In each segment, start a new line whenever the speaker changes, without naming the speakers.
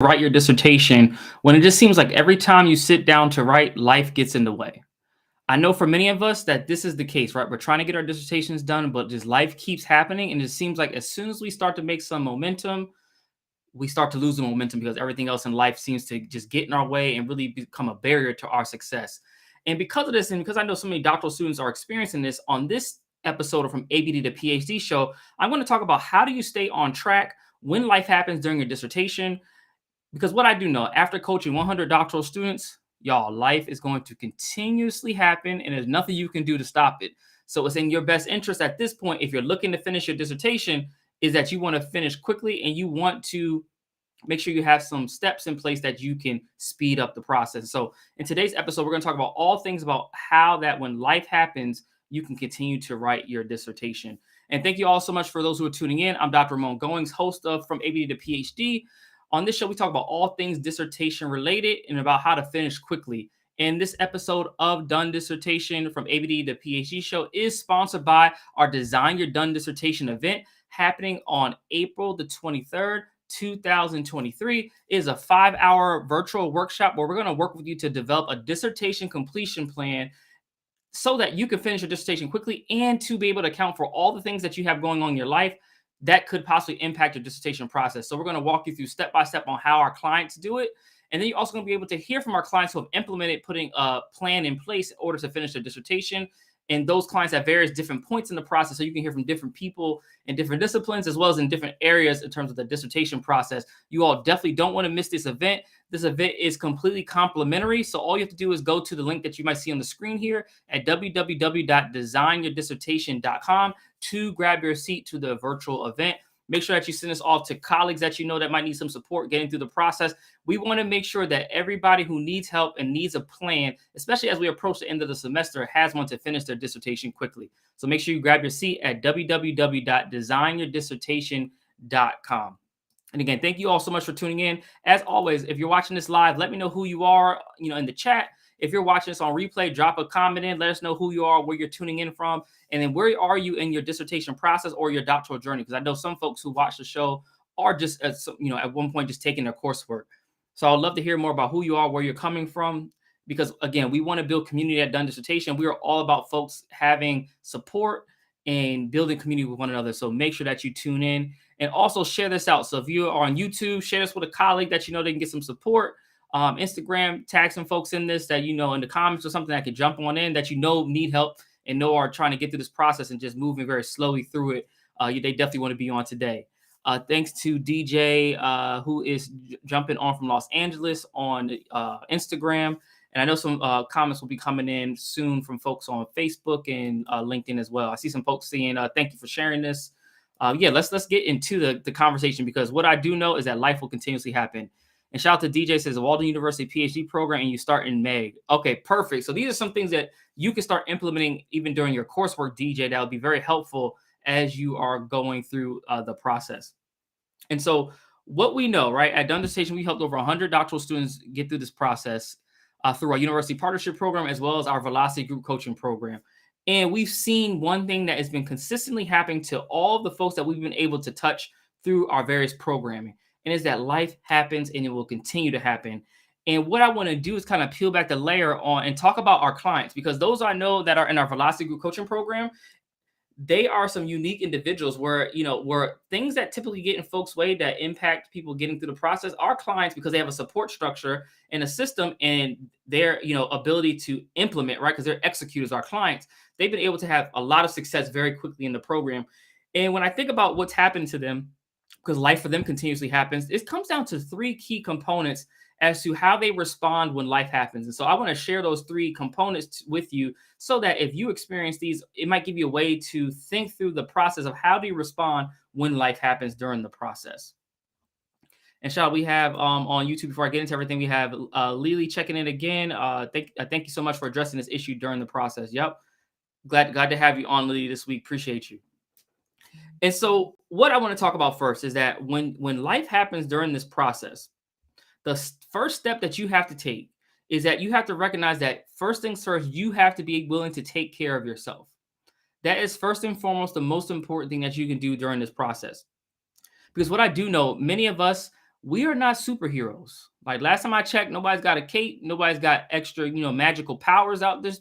write your dissertation when it just seems like every time you sit down to write, life gets in the way? I know for many of us that this is the case, right? We're trying to get our dissertations done, but just life keeps happening. And it seems like as soon as we start to make some momentum, we start to lose the momentum because everything else in life seems to just get in our way and really become a barrier to our success. And because of this, and because I know so many doctoral students are experiencing this, on this episode of From ABD to PhD show, I'm going to talk about how do you stay on track when life happens during your dissertation. Because what I do know, after coaching 100 doctoral students, y'all, life is going to continuously happen and there's nothing you can do to stop it. So it's in your best interest at this point, if you're looking to finish your dissertation, is that you want to finish quickly and you want to make sure you have some steps in place that you can speed up the process. So in today's episode, we're going to talk about all things about how that when life happens, you can continue to write your dissertation. And thank you all so much for those who are tuning in. I'm Dr. Ramon Goings, host of From ABD to PhD. On this show, we talk about all things dissertation related and about how to finish quickly. And this episode of Done Dissertation from ABD to PhD show is sponsored by our Design Your Done Dissertation event happening on April the 23rd, 2023. It is a 5-hour virtual workshop where we're going to work with you to develop a dissertation completion plan so that you can finish your dissertation quickly and to be able to account for all the things that you have going on in your life that could possibly impact your dissertation process. So we're going to walk you through step by step on how our clients do it. And then you're also going to be able to hear from our clients who have implemented putting a plan in place in order to finish their dissertation. And those clients at various different points in the process. So you can hear from different people in different disciplines, as well as in different areas in terms of the dissertation process. You all definitely don't want to miss this event. This event is completely complimentary. So all you have to do is go to the link that you might see on the screen here at www.designyourdissertation.com to grab your seat to the virtual event. Make sure that you send this off to colleagues that you know that might need some support getting through the process. We want to make sure that everybody who needs help and needs a plan, especially as we approach the end of the semester, has one to finish their dissertation quickly. So make sure you grab your seat at www.designyourdissertation.com. And again, thank you all so much for tuning in. As always, if you're watching this live, let me know who you are, in the chat. If you're watching this on replay, drop a comment in. Let us know who you are, where you're tuning in from, and then where are you in your dissertation process or your doctoral journey? Because I know some folks who watch the show are just, at one point just taking their coursework. So I'd love to hear more about who you are, where you're coming from, because again, we want to build community at Done Dissertation. We are all about folks having support and building community with one another. So make sure that you tune in and also share this out. So if you are on YouTube, share this with a colleague that they can get some support. Instagram, tag some folks in this that in the comments or something that could jump on in that need help and are trying to get through this process and just moving very slowly through it. They definitely want to be on today. Thanks to DJ who is jumping on from Los Angeles on Instagram. And I know some comments will be coming in soon from folks on Facebook and LinkedIn as well. I see some folks saying, thank you for sharing this. Let's get into the conversation, because what I do know is that life will continuously happen. And shout out to DJ, says Walden University PhD program, and you start in May. Okay, perfect. So these are some things that you can start implementing even during your coursework, DJ, that would be very helpful as you are going through the process. And so what we know, right, at Done Dissertation, we helped over 100 doctoral students get through this process through our university partnership program, as well as our Velocity Group coaching program. And we've seen one thing that has been consistently happening to all of the folks that we've been able to touch through our various programming. And is that life happens and it will continue to happen. And what I want to do is kind of peel back the layer on and talk about our clients, because those I know that are in our Velocity Group coaching program, they are some unique individuals where things that typically get in folks' way that impact people getting through the process, our clients, because they have a support structure and a system and their ability to implement, right? Because they're executors, our clients, they've been able to have a lot of success very quickly in the program. And when I think about what's happened to them, because life for them continuously happens, it comes down to 3 key components as to how they respond when life happens. And so I want to share those 3 components with you so that if you experience these, it might give you a way to think through the process of how do you respond when life happens during the process. And shall we have on YouTube, before I get into everything, we have Lily checking in again. Thank you so much for addressing this issue during the process. Yep. Glad to have you on, Lily, this week. Appreciate you. And so what I want to talk about first is that when life happens during this process, the first step that you have to take is that you have to recognize that first things first, you have to be willing to take care of yourself. That is first and foremost the most important thing that you can do during this process. Because what I do know, many of us, we are not superheroes. Like last time I checked, nobody's got a cape, nobody's got extra, magical powers out this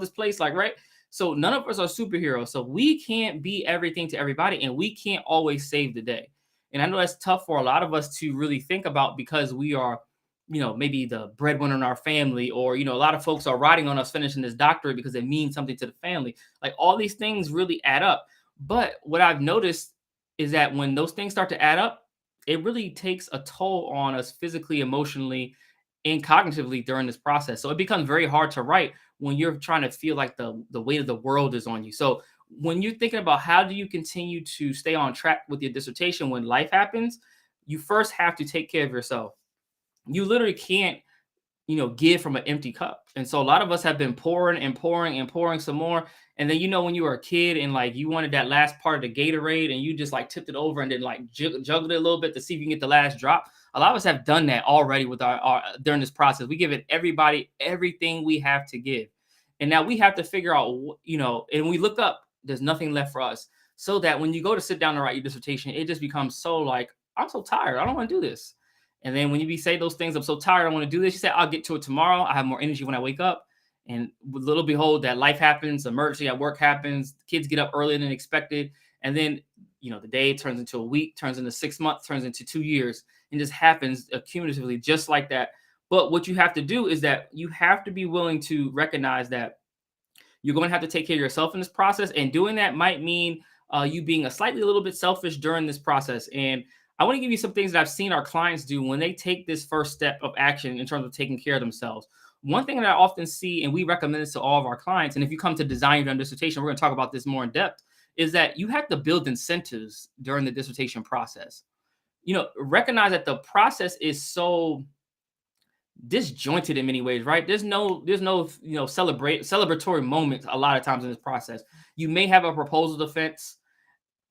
place. Like, right. So none of us are superheroes. So we can't be everything to everybody, and we can't always save the day. And I know that's tough for a lot of us to really think about because we are, maybe the breadwinner in our family, or a lot of folks are riding on us finishing this doctorate because it means something to the family. Like all these things really add up. But what I've noticed is that when those things start to add up, it really takes a toll on us physically, emotionally, and cognitively during this process. So it becomes very hard to write when you're trying to feel like the weight of the world is on you. So when you're thinking about how do you continue to stay on track with your dissertation when life happens, you first have to take care of yourself. You literally can't give from an empty cup. And so a lot of us have been pouring and pouring and pouring some more. And then, when you were a kid and like you wanted that last part of the Gatorade and you just like tipped it over and then like juggled it a little bit to see if you can get the last drop. A lot of us have done that already with our during this process. We give it everybody everything we have to give. And now we have to figure out, and we look up, there's nothing left for us. So that when you go to sit down and write your dissertation, it just becomes so like, I'm so tired. I don't want to do this. And then when you say those things, I'm so tired, I want to do this. You say, I'll get to it tomorrow. I have more energy when I wake up. And little behold, that life happens, emergency at work happens, kids get up earlier than expected. And then, the day turns into a week, turns into 6 months, turns into 2 years, and just happens accumulatively just like that. But what you have to do is that you have to be willing to recognize that you're going to have to take care of yourself in this process. And doing that might mean you being a little bit selfish during this process. And I want to give you some things that I've seen our clients do when they take this first step of action in terms of taking care of themselves. One thing that I often see, and we recommend this to all of our clients, and if you come to design your dissertation, we're going to talk about this more in depth, is that you have to build incentives during the dissertation process. Recognize that the process is so disjointed in many ways, right? There's no celebratory moments a lot of times in this process. You may have a proposal defense,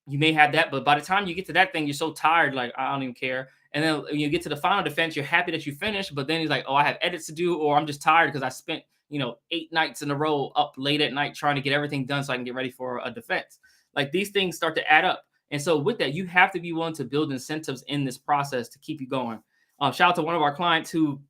you may have that, but by the time you get to that thing, you're so tired, like, I don't even care. And then when you get to the final defense, you're happy that you finished, but then he's like, oh, I have edits to do, or I'm just tired because I spent, 8 nights in a row up late at night trying to get everything done so I can get ready for a defense. Like these things start to add up. And so with that, you have to be willing to build incentives in this process to keep you going. Shout out to one of our clients who,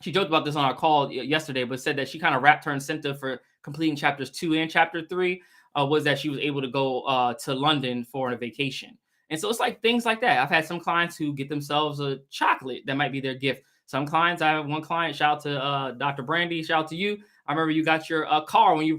she joked about this on our call yesterday, but said that she kind of wrapped her incentive for completing chapters 2 and chapter 3 was that she was able to go to London for a vacation. And so it's like things like that. I've had some clients who get themselves a chocolate that might be their gift. Some clients, I have one client, shout out to Dr. Brandy, shout out to you. I remember you got your car when you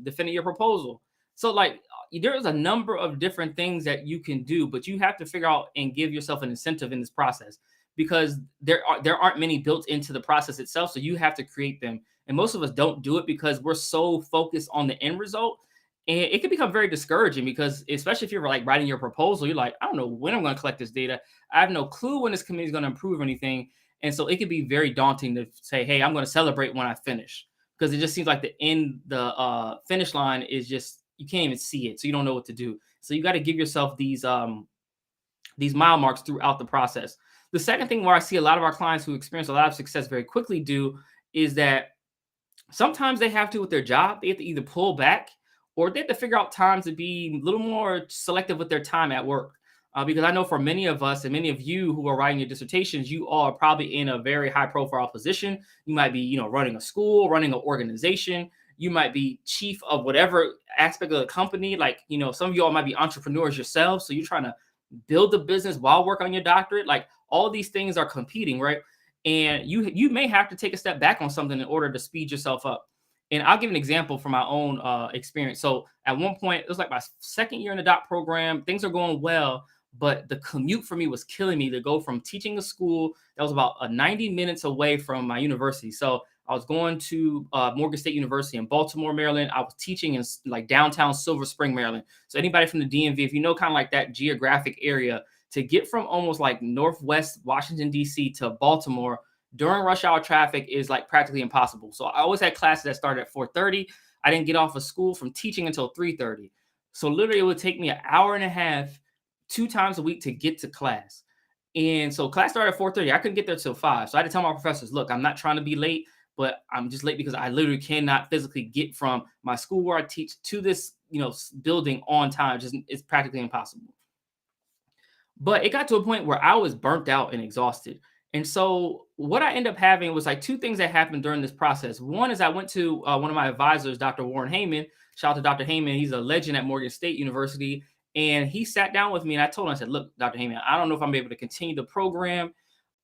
defended your proposal. So like there's a number of different things that you can do, but you have to figure out and give yourself an incentive in this process because there aren't many built into the process itself. So you have to create them. And most of us don't do it because we're so focused on the end result. And it can become very discouraging because, especially if you're like writing your proposal, you're like, I don't know when I'm going to collect this data. I have no clue when this committee is going to approve anything. And so it can be very daunting to say, hey, I'm going to celebrate when I finish, because it just seems like the finish line is just, you can't even see it. So you don't know what to do. So you got to give yourself these mile marks throughout the process. The second thing where I see a lot of our clients who experience a lot of success very quickly do is that sometimes they have to, with their job, they have to either pull back or they have to figure out times to be a little more selective with their time at work. Because I know for many of us and many of you who are writing your dissertations, you are probably in a very high profile position. You might be, running a school, running an organization. You might be chief of whatever aspect of the company. Like, some of you all might be entrepreneurs yourselves. So you're trying to build the business while working on your doctorate. Like all these things are competing, right? And you may have to take a step back on something in order to speed yourself up. And I'll give an example from my own experience. So at one point, it was like my second year in the doc program. Things are going well, but the commute for me was killing me to go from teaching a school that was about 90 minutes away from my university. So I was going to Morgan State University in Baltimore, Maryland. I was teaching in like downtown Silver Spring, Maryland. So anybody from the DMV, if you know kind of like that geographic area, to get from almost like Northwest Washington, D.C. to Baltimore during rush hour traffic is like practically impossible. So I always had classes that started at 4:30. I didn't get off of school from teaching until 3:30. So literally it would take me an hour and a half, 2 times a week to get to class. And so class started at 4:30. I couldn't get there till 5. So I had to tell my professors, look, I'm not trying to be late, but I'm just late because I literally cannot physically get from my school where I teach to this, building on time. It's practically impossible. But it got to a point where I was burnt out and exhausted. And so what I ended up having was like two things that happened during this process. One is I went to one of my advisors, Dr. Warren Heyman. Shout out to Dr. Heyman. He's a legend at Morgan State University. And he sat down with me and I told him, I said, look, Dr. Heyman, I don't know if I'm able to continue the program.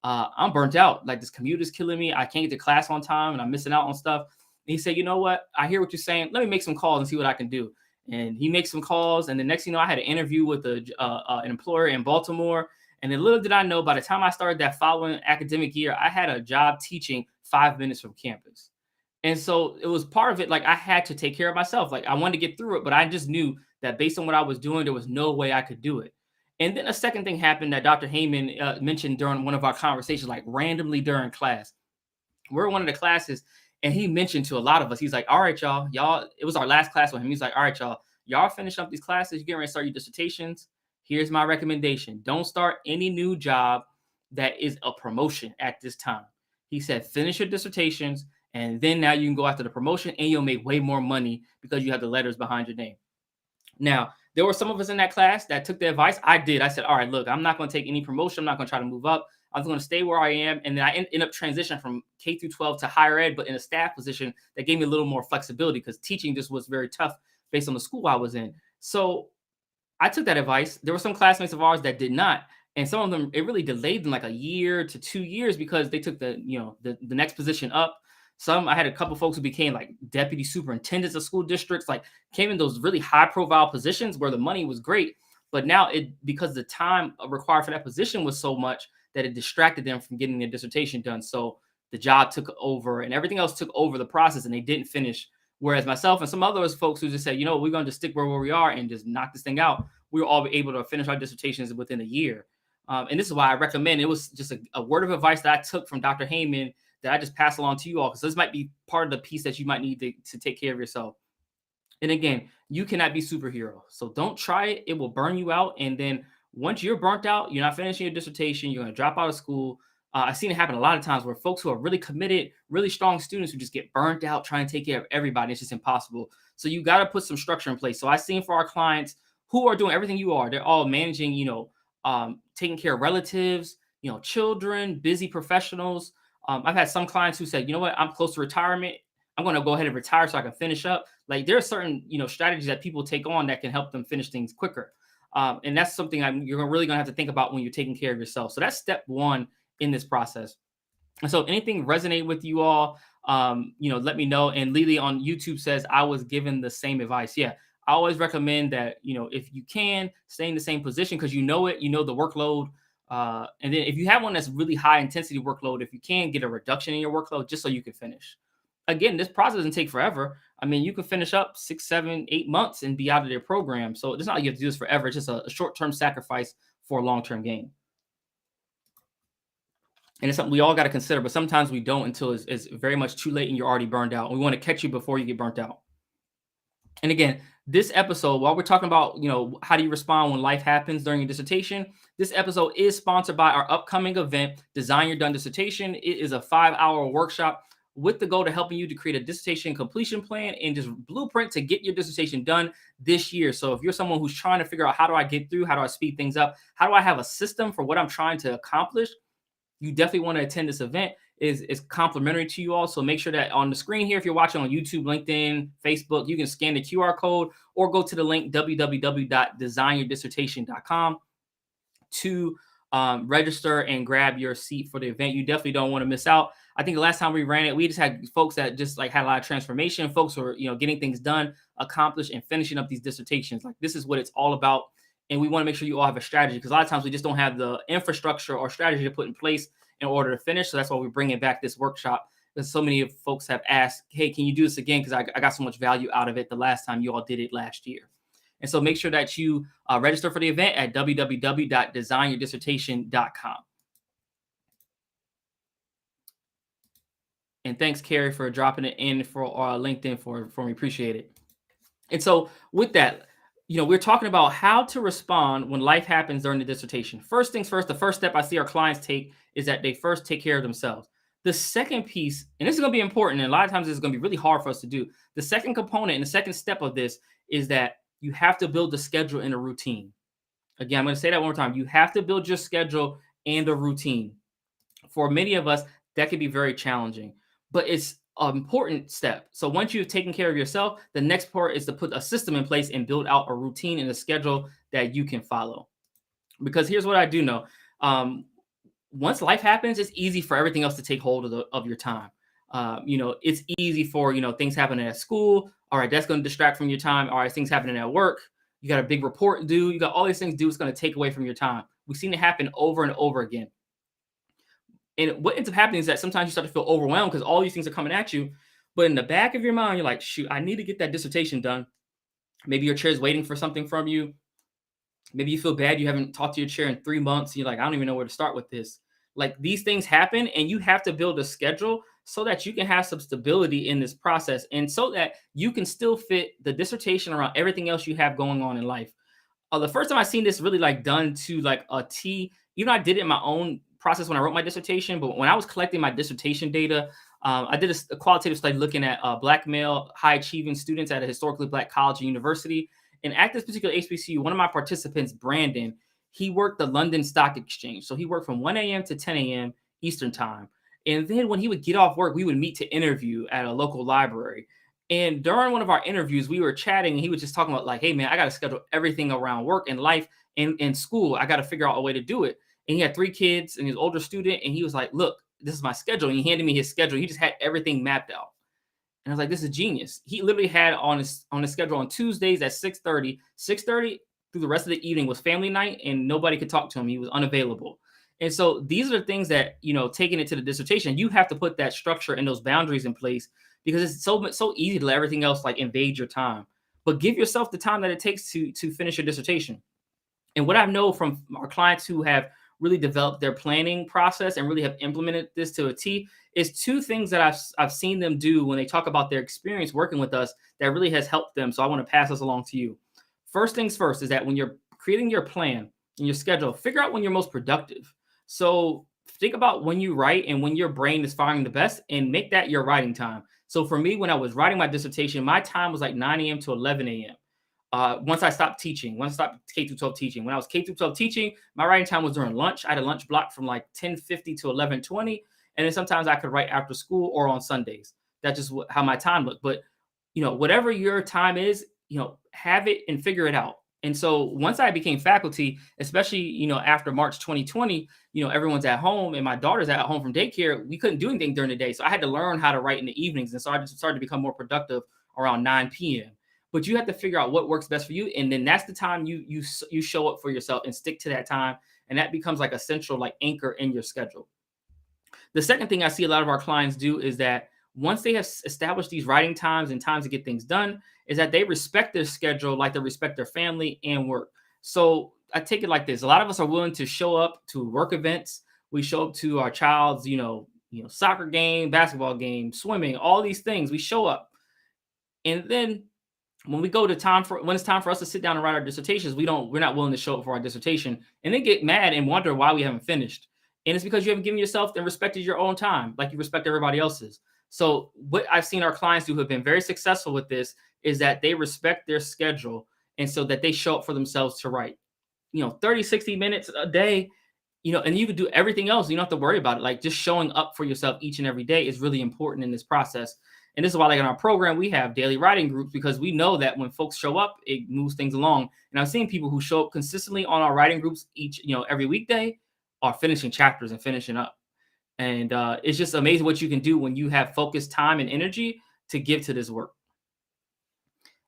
I'm burnt out. Like this commute is killing me. I can't get to class on time and I'm missing out on stuff. And he said, you know what? I hear what you're saying. Let me make some calls and see what I can do. And he makes some calls. And the next thing you know, I had an interview with an employer in Baltimore. And then little did I know, by the time I started that following academic year, I had a job teaching 5 minutes from campus. And so it was part of it. Like I had to take care of myself. Like I wanted to get through it, but I just knew that based on what I was doing, there was no way I could do it. And then a second thing happened that Dr. Heyman mentioned during one of our conversations, like randomly during class. We're in one of the classes, and he mentioned to a lot of us, he's like, all right, y'all, it was our last class with him. He's like, all right, y'all finish up these classes. You're getting ready to start your dissertations. Here's my recommendation. Don't start any new job that is a promotion at this time. He said, finish your dissertations, and then now you can go after the promotion, and you'll make way more money because you have the letters behind your name. Now, there were some of us in that class that took the advice. I did. I said, all right, look, I'm not going to take any promotion. I'm not going to try to move up. I'm going to stay where I am. And then I end up transitioning from K through 12 to higher ed, but in a staff position that gave me a little more flexibility because teaching just was very tough based on the school I was in. So I took that advice. There were some classmates of ours that did not. And some of them, it really delayed them like a year to 2 years because they took the next position up. I had a couple folks who became like deputy superintendents of school districts, like came in those really high profile positions where the money was great. But now because the time required for that position was so much that it distracted them from getting their dissertation done. So the job took over and everything else took over the process and they didn't finish. Whereas myself and some other folks who just said, we're going to just stick where we are and just knock this thing out. We were all able to finish our dissertations within a year. And this is why I recommend, it was just a word of advice that I took from Dr. Heyman that I just pass along to you all, because this might be part of the piece that you might need to take care of yourself. And again, you cannot be superhero. So don't try it. It will burn you out. And then once you're burnt out, you're not finishing your dissertation, you're going to drop out of school. I've seen it happen a lot of times where folks who are really committed, really strong students who just get burnt out trying to take care of everybody. It's just impossible. So you got to put some structure in place. So I've seen for our clients who are doing everything you are, they're all managing, taking care of relatives, children, busy professionals. I've had some clients who said, you know what, I'm close to retirement. I'm going to go ahead and retire so I can finish up. Like there are certain, strategies that people take on that can help them finish things quicker. And that's something you're really going to have to think about when you're taking care of yourself. So that's step one in this process. And so if anything resonate with you all, let me know. And Lily on YouTube says, I was given the same advice. Yeah. I always recommend that, if you can stay in the same position, because the workload. And then if you have one that's really high intensity workload, if you can get a reduction in your workload just so you can finish. Again, this process doesn't take forever. I mean, you can finish up 6, 7, 8 months and be out of their program. So it's not like you have to do this forever. It's just a short-term sacrifice for a long-term gain. And it's something we all got to consider, but sometimes we don't until it's very much too late and you're already burned out. We want to catch you before you get burnt out. And again, this episode, while we're talking about, how do you respond when life happens during your dissertation, this episode is sponsored by our upcoming event, Design Your Done Dissertation. It is a 5-hour workshop with the goal to helping you to create a dissertation completion plan and just blueprint to get your dissertation done this year. So if you're someone who's trying to figure out how do I get through, how do I speed things up, how do I have a system for what I'm trying to accomplish, you definitely want to attend this event. Is complimentary to you all. So make sure that on the screen here, if you're watching on YouTube, LinkedIn, Facebook, you can scan the QR code or go to the link www.designyourdissertation.com to register and grab your seat for the event. You definitely don't want to miss out. I think the last time we ran it, we just had folks that just had a lot of transformation. Folks who are, getting things done, accomplished, and finishing up these dissertations. Like this is what it's all about. And we want to make sure you all have a strategy, because a lot of times we just don't have the infrastructure or strategy to put in place in order to finish. So that's why we're bringing back this workshop, because so many folks have asked, hey, can you do this again? Because I got so much value out of it the last time you all did it last year. And so make sure that you register for the event at www.designyourdissertation.com. And thanks, Carrie, for dropping it in for LinkedIn for me. Appreciate it. And so with that, we're talking about how to respond when life happens during the dissertation. First things first, the first step I see our clients take is that they first take care of themselves. The second piece, and this is going to be important, and a lot of times it's going to be really hard for us to do. The second component and the second step of this is that you have to build a schedule and a routine. Again, I'm going to say that one more time. You have to build your schedule and a routine. For many of us, that can be very challenging, but it's an important step. So once you've taken care of yourself, the next part is to put a system in place and build out a routine and a schedule that you can follow. Because here's what I do know. Once life happens, it's easy for everything else to take hold of your time. It's easy for, things happening at school. All right, that's going to distract from your time. All right, things happening at work. You got a big report due. You got all these things due. It's going to take away from your time. We've seen it happen over and over again. And what ends up happening is that sometimes you start to feel overwhelmed because all these things are coming at you. But in the back of your mind, you're like, shoot, I need to get that dissertation done. Maybe your chair is waiting for something from you. Maybe you feel bad you haven't talked to your chair in 3 months. And you're like, I don't even know where to start with this. Like, these things happen, and you have to build a schedule so that you can have some stability in this process and so that you can still fit the dissertation around everything else you have going on in life. The first time I seen this really like done to like a T, I did it in my own process when I wrote my dissertation, but when I was collecting my dissertation data, I did a qualitative study looking at Black male high achieving students at a historically Black college and university. And at this particular HBCU, one of my participants, Brandon, he worked the London Stock Exchange. So he worked from 1 a.m. to 10 a.m. Eastern time. And then when he would get off work, we would meet to interview at a local library. And during one of our interviews, we were chatting, and he was just talking about like, hey, man, I got to schedule everything around work and life and school. I got to figure out a way to do it. And he had 3 kids and his older student. And he was like, look, this is my schedule. And he handed me his schedule. He just had everything mapped out. And I was like, this is genius. He literally had on his schedule on Tuesdays at 6:30 through the rest of the evening was family night, and nobody could talk to him. He was unavailable. And so these are the things that, taking it to the dissertation, you have to put that structure and those boundaries in place because it's so easy to let everything else like invade your time. But give yourself the time that it takes to finish your dissertation. And what I know from our clients who have really developed their planning process and really have implemented this to a T is 2 things that I've seen them do when they talk about their experience working with us that really has helped them. So I want to pass this along to you. First things first is that when you're creating your plan and your schedule, figure out when you're most productive. So think about when you write and when your brain is firing the best and make that your writing time. So for me, when I was writing my dissertation, my time was like 9 a.m. to 11 a.m. Once I stopped teaching, once I stopped K through 12 teaching, when I was K through 12 teaching, my writing time was during lunch. I had a lunch block from like 10:50 to 11:20. And then sometimes I could write after school or on Sundays. That's just how my time looked. But, whatever your time is, have it and figure it out. And so once I became faculty, especially, after March 2020, everyone's at home and my daughter's at home from daycare. We couldn't do anything during the day. So I had to learn how to write in the evenings. And so I just started to become more productive around 9 p.m. But you have to figure out what works best for you. And then that's the time you show up for yourself and stick to that time. And that becomes like a central like anchor in your schedule. The second thing I see a lot of our clients do is that once they have established these writing times and times to get things done, is that they respect their schedule like they respect their family and work. So I take it like this. A lot of us are willing to show up to work events. We show up to our child's, soccer game, basketball game, swimming, all these things. We show up. And then when it's time for us to sit down and write our dissertations, we're not willing to show up for our dissertation and then get mad and wonder why we haven't finished. And it's because you haven't given yourself and respected your own time like you respect everybody else's. So what I've seen our clients do who have been very successful with this is that they respect their schedule and so that they show up for themselves to write, 30, 60 minutes a day, and you could do everything else. You don't have to worry about it. Like just showing up for yourself each and every day is really important in this process. And this is why like in our program, we have daily writing groups because we know that when folks show up, it moves things along. And I've seen people who show up consistently on our writing groups every weekday are finishing chapters and finishing up. And it's just amazing what you can do when you have focused time and energy to give to this work.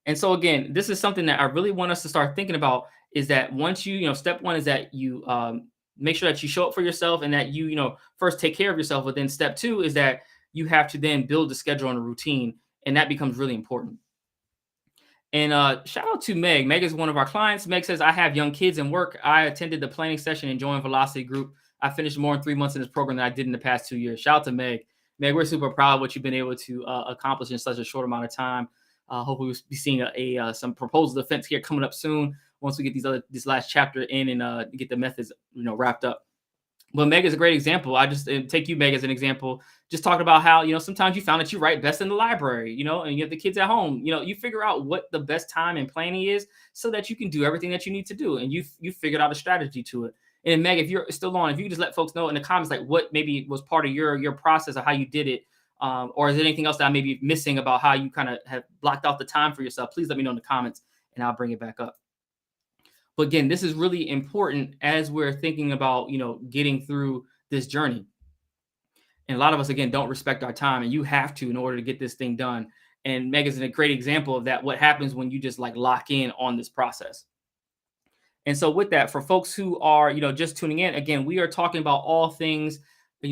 And so again, this is something that I really want us to start thinking about is that once step one is that you make sure that you show up for yourself and that you first take care of yourself. But then step 2 is that you have to then build a schedule and a routine. And that becomes really important. And shout out to Meg. Meg is one of our clients. Meg says, I have young kids and work. I attended the planning session and joined Velocity Group. I finished more in 3 months in this program than I did in the past 2 years. Shout out to Meg. Meg, we're super proud of what you've been able to accomplish in such a short amount of time. Hopefully we'll be seeing some proposal defense here coming up soon once we get this last chapter in and get the methods wrapped up. But Meg is a great example. I just take you, Meg, as an example. Just talking about how, sometimes you found that you write best in the library, and you have the kids at home. You figure out what the best time and planning is so that you can do everything that you need to do. And you figured out a strategy to it. And Meg, if you're still on, if you could just let folks know in the comments, like what maybe was part of your process of how you did it. Or is there anything else that I may be missing about how you kind of have blocked out the time for yourself? Please let me know in the comments and I'll bring it back up. But again, this is really important as we're thinking about, getting through this journey. And a lot of us, again, don't respect our time, and you have to in order to get this thing done. And Meg is a great example of that. What happens when you just like lock in on this process. And so with that, for folks who are, just tuning in, again, we are talking about all things,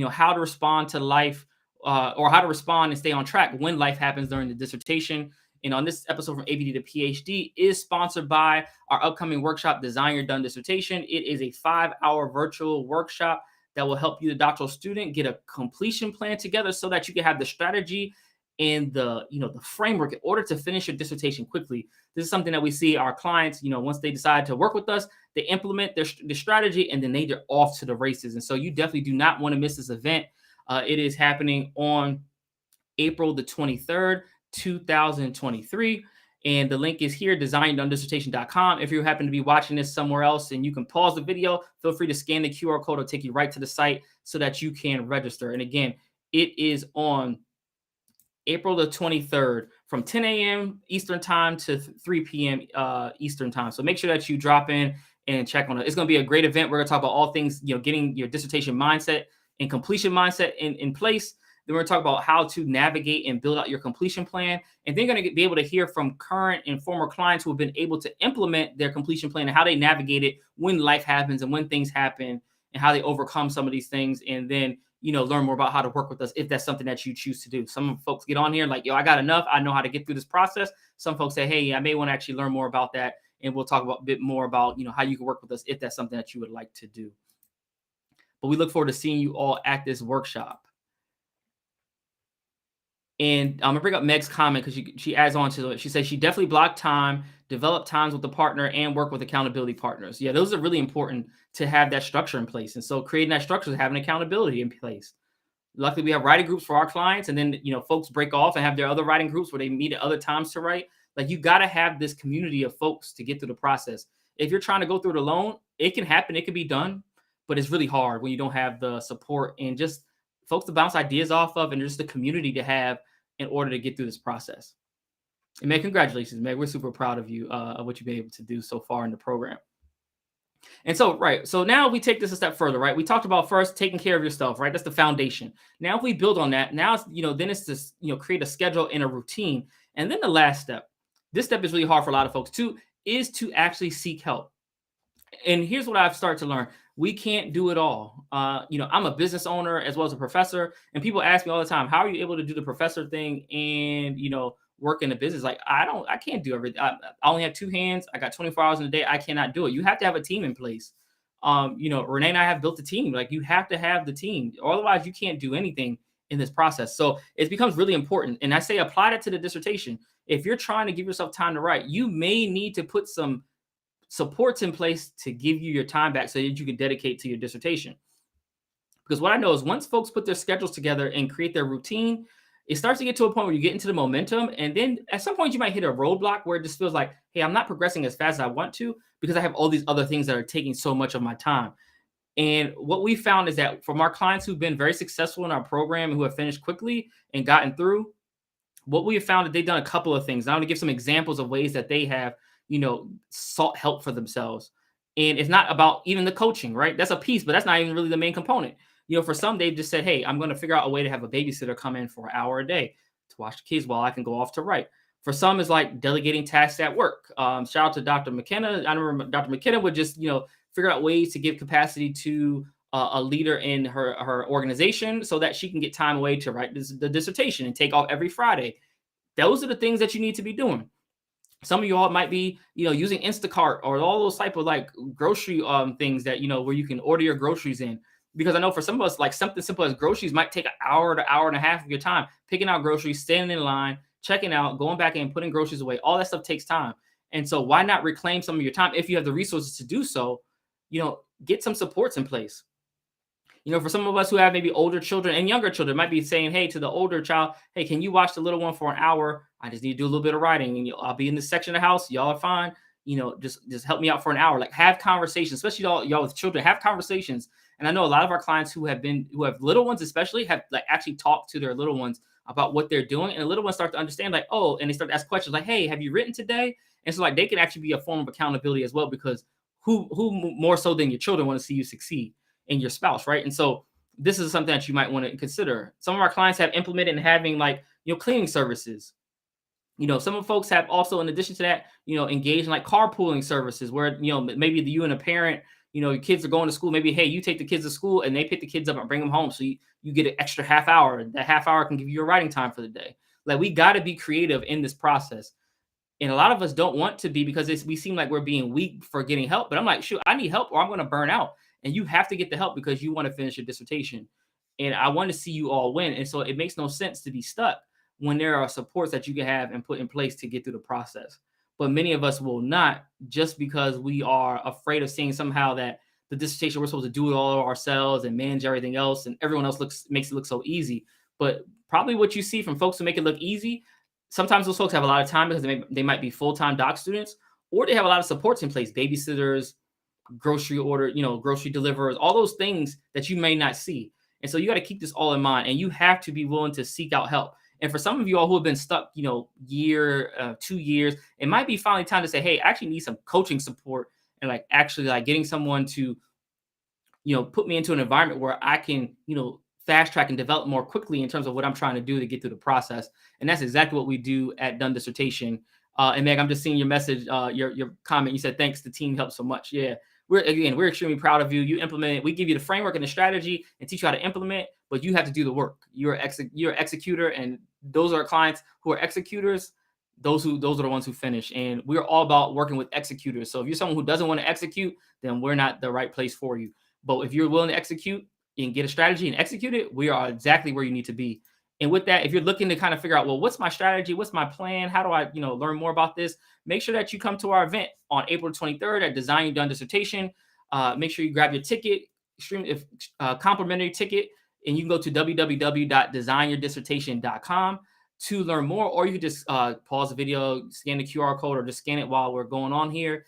how to respond to life, or how to respond and stay on track when life happens during the dissertation. And on this episode from ABD to PhD is sponsored by our upcoming workshop, Design Your Done Dissertation. It is a 5-hour virtual workshop that will help you, the doctoral student, get a completion plan together so that you can have the strategy and the framework in order to finish your dissertation quickly. This is something that we see our clients, once they decide to work with us, they implement their strategy and then they're off to the races. And so you definitely do not want to miss this event. It is happening on April the 23rd, 2023. And the link is here, designyourdonedissertation.com. If you happen to be watching this somewhere else and you can pause the video, feel free to scan the QR code. It'll take you right to the site so that you can register. And again, it is on April the 23rd from 10 a.m. Eastern time to 3 p.m. Eastern time. So make sure that you drop in and check on it. It's going to be a great event. We're going to talk about all things, getting your dissertation mindset and completion mindset in place. Then we're going to talk about how to navigate and build out your completion plan. And then going to be able to hear from current and former clients who have been able to implement their completion plan and how they navigate it when life happens and when things happen and how they overcome some of these things. And then, learn more about how to work with us if that's something that you choose to do. Some folks get on here like, I got enough. I know how to get through this process. Some folks say, hey, I may want to actually learn more about that. And we'll talk about a bit more about, how you can work with us if that's something that you would like to do. But we look forward to seeing you all at this workshop. And I'm gonna bring up Meg's comment because she adds on to it. She says she definitely blocked time, developed times with the partner, and work with accountability partners. Yeah, those are really important to have that structure in place. And so creating that structure is having accountability in place. Luckily, we have writing groups for our clients, and then folks break off and have their other writing groups where they meet at other times to write. Like you got to have this community of folks to get through the process. If you're trying to go through it alone, it can happen, it can be done, but it's really hard when you don't have the support and just folks to bounce ideas off of, and just the community to have in order to get through this process. And Meg, congratulations, Meg. We're super proud of you, of what you've been able to do so far in the program. And so, right. So now we take this a step further, right? We talked about first taking care of yourself, right? That's the foundation. Now, if we build on that, now, then it's just, create a schedule and a routine. And then the last step, this step is really hard for a lot of folks too, is to actually seek help. And here's what I've started to learn. We can't do it all. I'm a business owner as well as a professor, and people ask me all the time, how are you able to do the professor thing and, work in the business? Like, I can't do everything. I only have 2 hands. I got 24 hours in a day. I cannot do it. You have to have a team in place. Renee and I have built a team. Like, you have to have the team. Otherwise, you can't do anything in this process. So it becomes really important. And I say, apply that to the dissertation. If you're trying to give yourself time to write, you may need to put some supports in place to give you your time back so that you can dedicate to your dissertation. Because what I know is once folks put their schedules together and create their routine, it starts to get to a point where you get into the momentum. And then at some point you might hit a roadblock where it just feels like, hey, I'm not progressing as fast as I want to because I have all these other things that are taking so much of my time. And what we found is that from our clients who've been very successful in our program and who have finished quickly and gotten through, what we have found is they've done a couple of things. Now I'm going to give some examples of ways that they have sought help for themselves. And it's not about even the coaching, right? That's a piece, but that's not even really the main component. For some, they've just said, hey, I'm going to figure out a way to have a babysitter come in for an hour a day to watch the kids while I can go off to write. For some, it's like delegating tasks at work. Shout out to Dr. McKenna. I remember Dr. McKenna would just, figure out ways to give capacity to a leader in her organization so that she can get time away to write the dissertation and take off every Friday. Those are the things that you need to be doing. Some of you all might be, using Instacart or all those type of like grocery things that, where you can order your groceries in. Because I know for some of us, like something simple as groceries might take an hour to hour and a half of your time. Picking out groceries, standing in line, checking out, going back in, putting groceries away. All that stuff takes time. And so why not reclaim some of your time if you have the resources to do so? Get some supports in place. For some of us who have maybe older children and younger children, might be saying, hey, to the older child, hey, can you watch the little one for an hour? I just need to do a little bit of writing, and I'll be in this section of the house. Y'all are fine. Just help me out for an hour. Like, have conversations, especially y'all with children. Have conversations. And I know a lot of our clients who have little ones, especially, have like actually talked to their little ones about what they're doing, and the little ones start to understand, like, oh, and they start to ask questions like, hey, have you written today? And so like they can actually be a form of accountability as well, because who more so than your children want to see you succeed, and your spouse, right? And so this is something that you might want to consider. Some of our clients have implemented and having like cleaning services. Some of folks have also, in addition to that, engaged in like carpooling services where, maybe you and a parent, your kids are going to school. Maybe, hey, you take the kids to school and they pick the kids up and bring them home. So you get an extra half hour. That half hour can give you your writing time for the day. Like, we got to be creative in this process. And a lot of us don't want to be, because we seem like we're being weak for getting help. But I'm like, shoot, I need help or I'm going to burn out. And you have to get the help because you want to finish your dissertation. And I want to see you all win. And so it makes no sense to be stuck when there are supports that you can have and put in place to get through the process. But many of us will not, just because we are afraid of seeing somehow that the dissertation, we're supposed to do it all ourselves and manage everything else, and everyone else makes it look so easy. But probably what you see from folks who make it look easy, sometimes those folks have a lot of time because they might be full-time doc students, or they have a lot of supports in place, babysitters, grocery deliverers, all those things that you may not see. And so you got to keep this all in mind, and you have to be willing to seek out help. And for some of you all who have been stuck, year, 2 years, it might be finally time to say, hey, I actually need some coaching support, and like actually like getting someone to, put me into an environment where I can, fast track and develop more quickly in terms of what I'm trying to do to get through the process. And that's exactly what we do at Done Dissertation. And Meg, I'm just seeing your message, your comment. You said, thanks, the team helped so much. Yeah. We're extremely proud of you. You implement it. We give you the framework and the strategy and teach you how to implement, but you have to do the work. You're an executor, and those are clients who are executors. Those are the ones who finish. And we're all about working with executors. So if you're someone who doesn't want to execute, then we're not the right place for you. But if you're willing to execute and get a strategy and execute it, we are exactly where you need to be. And with that, if you're looking to kind of figure out, well, what's my strategy? What's my plan? How do I, learn more about this? Make sure that you come to our event on April 23rd at Design Your Done Dissertation. Make sure you grab your ticket, complimentary ticket, and you can go to www.designyourdissertation.com to learn more, or you can just pause the video, scan the QR code, or just scan it while we're going on here,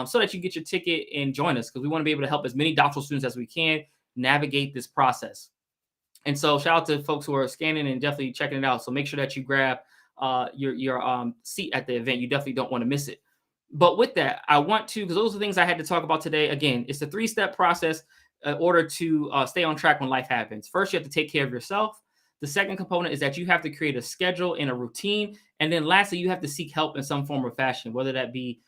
so that you get your ticket and join us, because we want to be able to help as many doctoral students as we can navigate this process. And so shout out to folks who are scanning and definitely checking it out. So make sure that you grab your seat at the event. You definitely don't want to miss it. But with that, I want to, because those are the things I had to talk about today. Again, it's a 3-step process in order to stay on track when life happens. First, you have to take care of yourself. The second component is that you have to create a schedule and a routine. And then lastly, you have to seek help in some form or fashion, whether that be,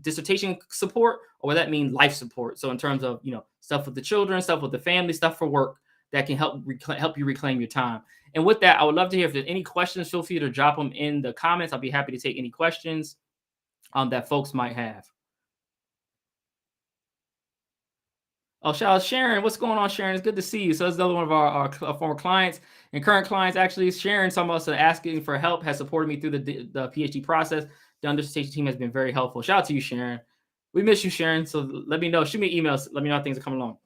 dissertation support, or whether that means life support. So in terms of, stuff with the children, stuff with the family, stuff for work that can help you reclaim your time. And with that, I would love to hear if there's any questions. Feel free to drop them in the comments. I'll be happy to take any questions that folks might have. Oh, shout out Sharon. What's going on, Sharon? It's good to see you. So that's another one of our former clients and current clients. Actually, Sharon, some of us asking for help, has supported me through the PhD process. The dissertation team has been very helpful. Shout out to you, Sharon. We miss you, Sharon. So let me know. Shoot me emails. Let me know how things are coming along.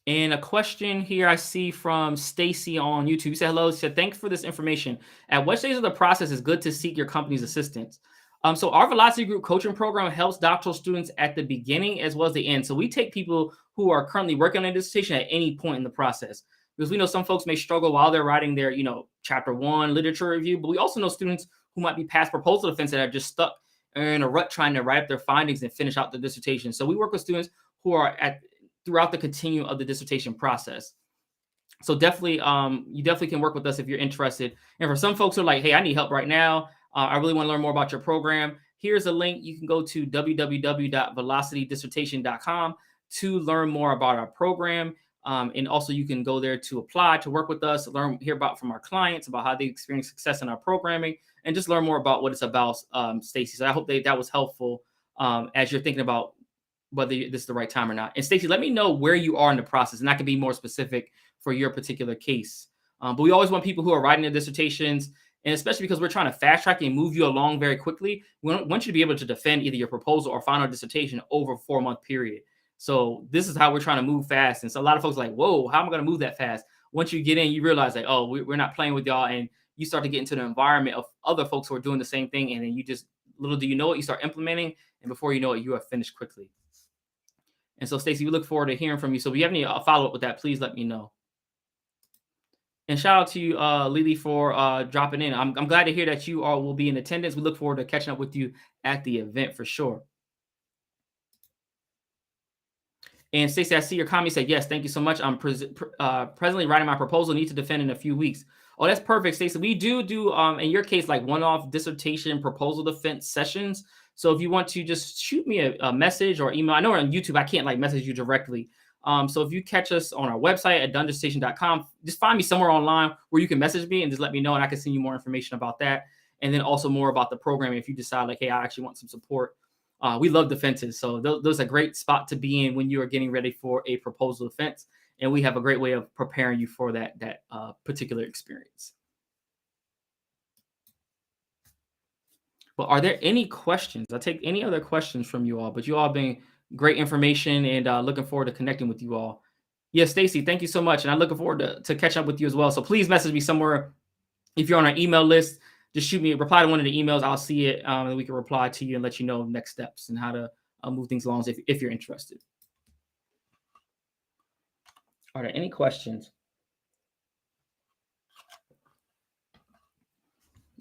And a question here I see from Stacy on YouTube. She said, hello. She said, thanks for this information. At what stage of the process is good to seek your company's assistance? So our Velocity Group coaching program helps doctoral students at the beginning as well as the end. So we take people who are currently working on a dissertation at any point in the process, because we know some folks may struggle while they're writing their, chapter 1 literature review, but we also know students who might be past proposal defense that are just stuck in a rut trying to write up their findings and finish out the dissertation. So we work with students who are throughout the continuum of the dissertation process. So definitely, you definitely can work with us if you're interested. And for some folks who are like, hey, I need help right now, I really want to learn more about your program, here's a link. You can go to www.velocitydissertation.com to learn more about our program. And also you can go there to apply to work with us, hear about from our clients about how they experience success in our programming, and just learn more about what it's about, Stacy. So I hope that was helpful as you're thinking about whether this is the right time or not. And Stacy, let me know where you are in the process, and I can be more specific for your particular case. But we always want people who are writing their dissertations And especially because we're trying to fast track and move you along very quickly, we want you to be able to defend either your proposal or final dissertation over a 4-month period. So this is how we're trying to move fast. And so a lot of folks are like, whoa, how am I going to move that fast? Once you get in, you realize like, oh, we're not playing with y'all. And you start to get into the environment of other folks who are doing the same thing. And then you just, little do you know it, you start implementing. And before you know it, you are finished quickly. And so, Stacey, we look forward to hearing from you. So if you have any follow-up with that, please let me know. And shout out to you, Lily, for dropping in. I'm glad to hear that you all will be in attendance. We look forward to catching up with you at the event for sure. And Stacey, I see your comment. Said, yes, thank you so much. I'm presently writing my proposal. Need to defend in a few weeks. Oh, that's perfect, Stacey. We do in your case, like one-off dissertation proposal defense sessions. So if you want to just shoot me a message or email, I know on YouTube I can't like message you directly. So if you catch us on our website at dissertation.com, just find me somewhere online where you can message me and just let me know, and I can send you more information about that. And then also more about the program if you decide like, hey, I actually want some support. We love defenses. So those are a great spot to be in when you are getting ready for a proposal defense. And we have a great way of preparing you for that particular experience. Well, are there any questions? I'll take any other questions from you all, but you all been great information and looking forward to connecting with you all. Yes, Stacey, thank you so much. And I'm looking forward to catch up with you as well. So please message me somewhere. If you're on our email list, just shoot me, reply to one of the emails. I'll see it and we can reply to you and let you know next steps and how to move things along if you're interested. Are there any questions?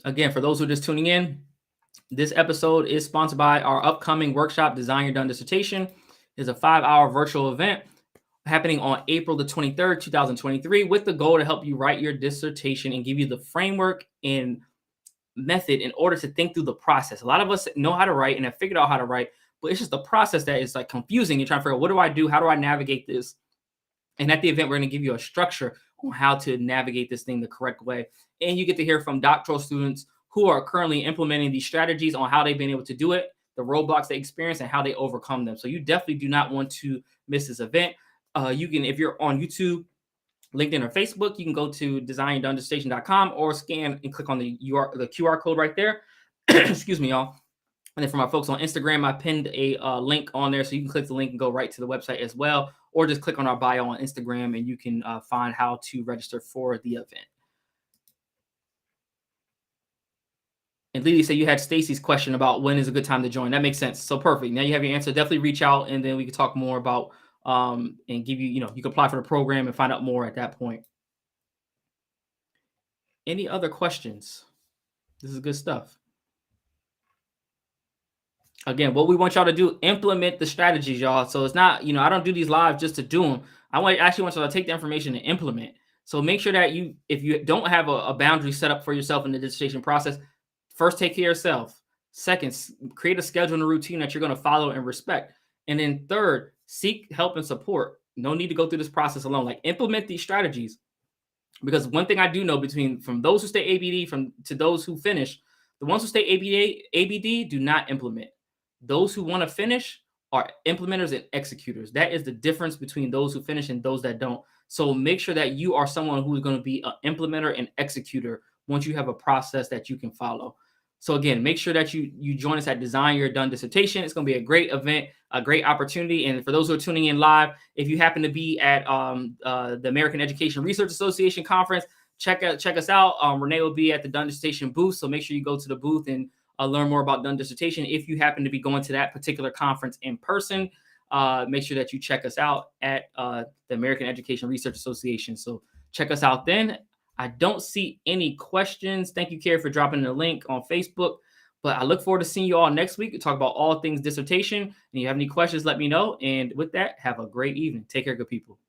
Again, for those who are just tuning in, this episode is sponsored by our upcoming workshop, Design Your Done Dissertation. It's a 5-hour virtual event happening on April the 23rd, 2023, with the goal to help you write your dissertation and give you the framework and method in order to think through the process. A lot of us know how to write and have figured out how to write, but it's just the process that is like confusing. You're trying to figure out, what do I do? How do I navigate this? And at the event, we're going to give you a structure on how to navigate this thing the correct way. And you get to hear from doctoral students who are currently implementing these strategies on how they've been able to do it, the roadblocks they experience, and how they overcome them. So you definitely do not want to miss this event. You can, if you're on YouTube, LinkedIn, or Facebook, you can go to designdonedissertation.com or scan and click on the QR code right there. Excuse me, y'all. And then for my folks on Instagram, I pinned a link on there, so you can click the link and go right to the website as well, or just click on our bio on Instagram and you can find how to register for the event. And Lily said you had Stacey's question about when is a good time to join. That makes sense. So perfect. Now you have your answer. Definitely reach out and then we can talk more about and give you, you can apply for the program and find out more at that point. Any other questions? This is good stuff. Again, what we want y'all to do, implement the strategies, y'all. So it's not, I don't do these live just to do them. I actually want y'all to take the information and implement. So make sure that if you don't have a boundary set up for yourself in the dissertation process, first, take care of yourself. Second, create a schedule and a routine that you're going to follow and respect. And then third, seek help and support. No need to go through this process alone. Like, implement these strategies. Because one thing I do know from those who stay ABD to those who finish, the ones who stay ABD do not implement. Those who want to finish are implementers and executors. That is the difference between those who finish and those that don't. So make sure that you are someone who is going to be an implementer and executor once you have a process that you can follow. So again, make sure that you join us at Design Your Done Dissertation. It's going to be a great event, a great opportunity. And for those who are tuning in live, if you happen to be at the American Education Research Association conference, check us out. Renee will be at the Done Dissertation booth. So make sure you go to the booth and learn more about Done Dissertation. If you happen to be going to that particular conference in person, make sure that you check us out at the American Education Research Association. So check us out then. I don't see any questions. Thank you, Carrie, for dropping the link on Facebook. But I look forward to seeing you all next week to talk about all things dissertation. And if you have any questions, let me know. And with that, have a great evening. Take care, good people.